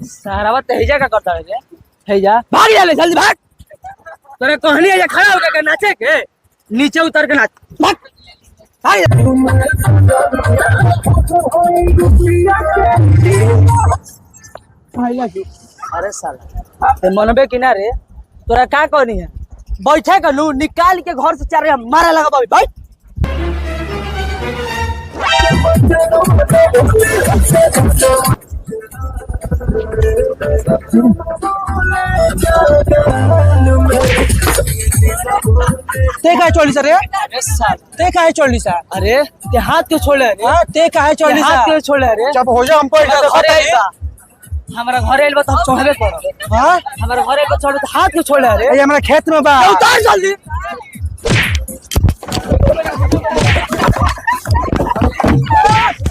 सारा बात तेजा का करता है तेजा भाग जा ले जल्दी भाग। तोरे कहनी है खड़ा होकर के नाचे के नीचे उतर के नाच भाग अरे साला ते मनबे किनारे तोरा का कहनी है बैठे का लू निकाल के घर से चार मारा लगा भाई भाई। ते काय चोली सर अरे साला ते काय चोली सा अरे ते हाथ के छोड़े अरे हां ते काय चोली सा हाथ के छोड़े अरे जब हो जा हमको हमारा घर आइल बा तो हम चढ़बे करब। हां हमारा घर आइल बा चढ़े तो हाथ के छोड़े अरे ये हमारा खेत में बा उतार जल्दी।